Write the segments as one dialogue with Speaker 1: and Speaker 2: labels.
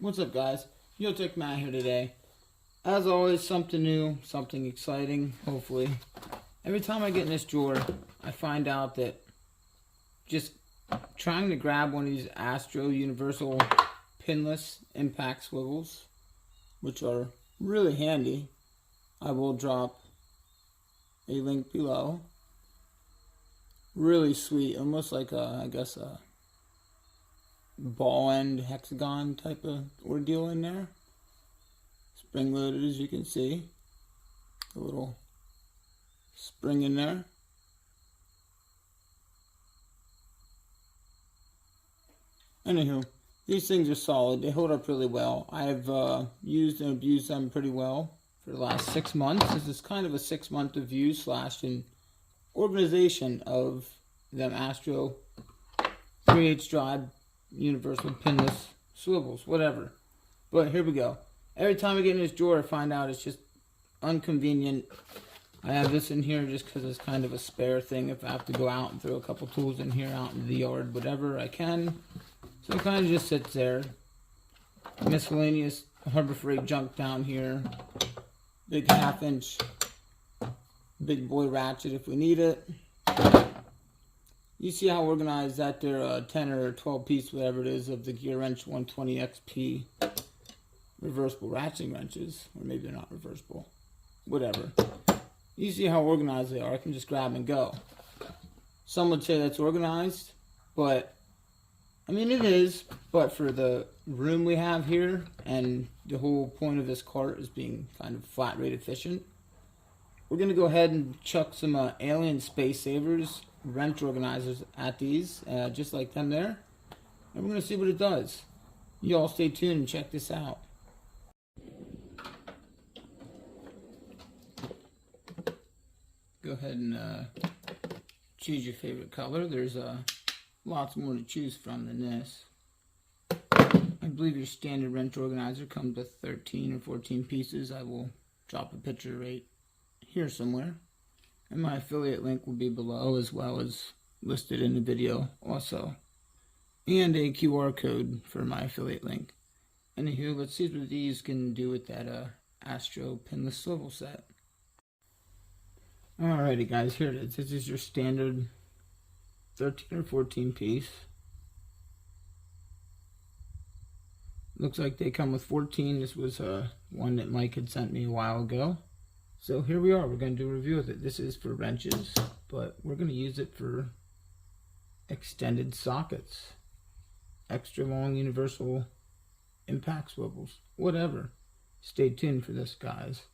Speaker 1: What's up, guys? Tech Matt here today. As always, something new, something exciting, hopefully. Every time I get in this drawer, I find out that just trying to grab one of these Astro Universal pinless impact swivels, which are really handy. I will drop a link below. Really sweet, almost like a ball end hexagon type of ordeal in there. Spring loaded, as you can see. A little spring in there. Anywho, these things are solid. They hold up really well. I've used and abused them pretty well for the last 6 months. This is kind of a 6-month review slash an organization of them Astro 3/8 drive universal pinless swivels, whatever. But here we go. Every time I get in this drawer, I find out it's just inconvenient. I have this in here just because it's kind of a spare thing. If I have to go out and throw a couple tools in here, out in the yard, whatever, I can. So it kind of just sits there. Miscellaneous Harbor Freight junk down here. Big 1/2 inch big boy ratchet if we need it. You see how organized that there 10 or 12 piece, whatever it is, of the Gear Wrench 120 XP reversible ratcheting wrenches. Or maybe they're not reversible. Whatever. You see how organized they are. I can just grab and go. Some would say that's organized, but I mean it is. But for the room we have here, and the whole point of this cart is being kind of flat rate efficient, we're going to go ahead and chuck some Alien Space Savers wrench organizers at these, just like them there, and we're going to see what it does. You all stay tuned and check this out. Go ahead and choose your favorite color. There's lots more to choose from than this. I believe your standard wrench organizer comes with 13 or 14 pieces. I will drop a picture right here somewhere, and my affiliate link will be below, as well as listed in the video also, and a QR code for my affiliate link. Anywho, let's see what these can do with that Astro pinless swivel set. Alrighty guys, here it is. This is your standard 13 or 14 piece. Looks like they come with 14. This was one that Mike had sent me a while ago. So here we are. We're going to do a review of it. This is for wrenches, but we're going to use it for extended sockets, extra long universal impact swivels, whatever. Stay tuned for this, guys.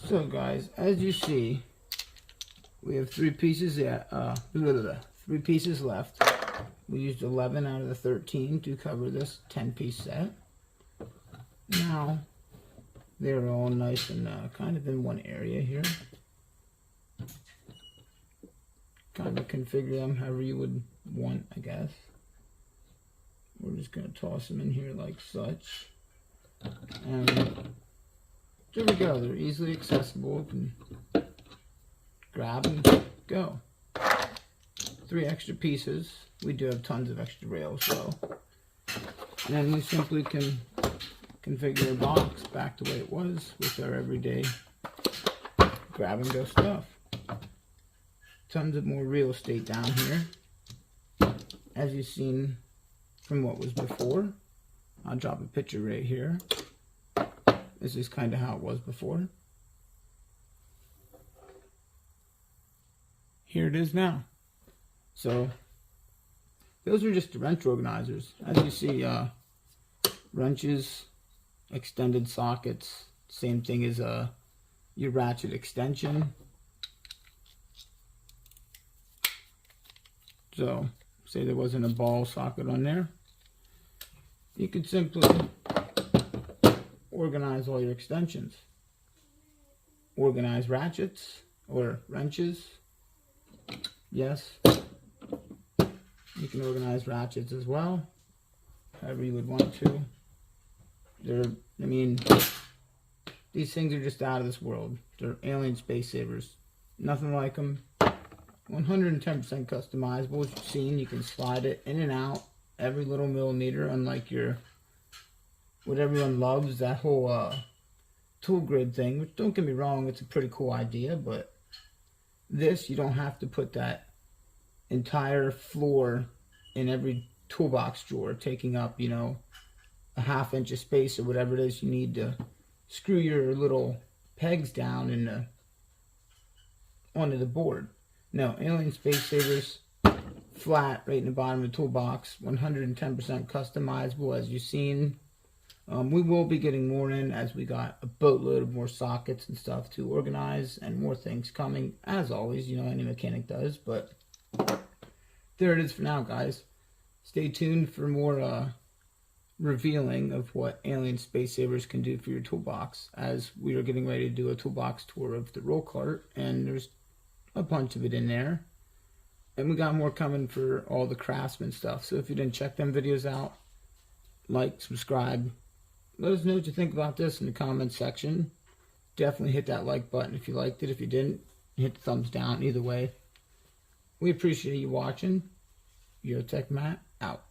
Speaker 1: So guys, as you see, we have 3 pieces left. We used 11 out of the 13 to cover this 10-piece set. Now, they're all nice and kind of in one area here. Kind of configure them however you would want, I guess. We're just going to toss them in here like such. And there we go. They're easily accessible. You can grab and go. 3 extra pieces. We do have tons of extra rails, so. And then we simply can configure a box back the way it was with our everyday grab and go stuff. Tons of more real estate down here, as you've seen from what was before. I'll drop a picture right here. This is kind of how it was before. Here it is now. So those are just the wrench organizers. As you see, wrenches, extended sockets, same thing as your ratchet extension. So, say there wasn't a ball socket on there, you could simply organize all your extensions. Organize ratchets or wrenches. Yes. You can organize ratchets as well, however you would want to. These things are just out of this world. They're alien space savers. Nothing like them. 110% customizable. As you've seen, you can slide it in and out every little millimeter, unlike what everyone loves, that whole tool grid thing, which, don't get me wrong, it's a pretty cool idea, but this, you don't have to put that entire floor in every toolbox drawer, taking up, a ½ inch of space or whatever it is you need to screw your little pegs down onto the board. No, alien space savers, flat right in the bottom of the toolbox, 110% customizable, as you've seen. We will be getting more in as we got a boatload of more sockets and stuff to organize, and more things coming, as always, any mechanic does. But there it is for now, guys. Stay tuned for more revealing of what alien space savers can do for your toolbox, as we are getting ready to do a toolbox tour of the roll cart, and there's a bunch of it in there. And we got more coming for all the craftsman stuff. So if you didn't check them videos out, like, subscribe. Let us know what you think about this in the comments section. Definitely hit that like button if you liked it. If you didn't, hit the thumbs down. Either way, we appreciate you watching. Tech Matt out.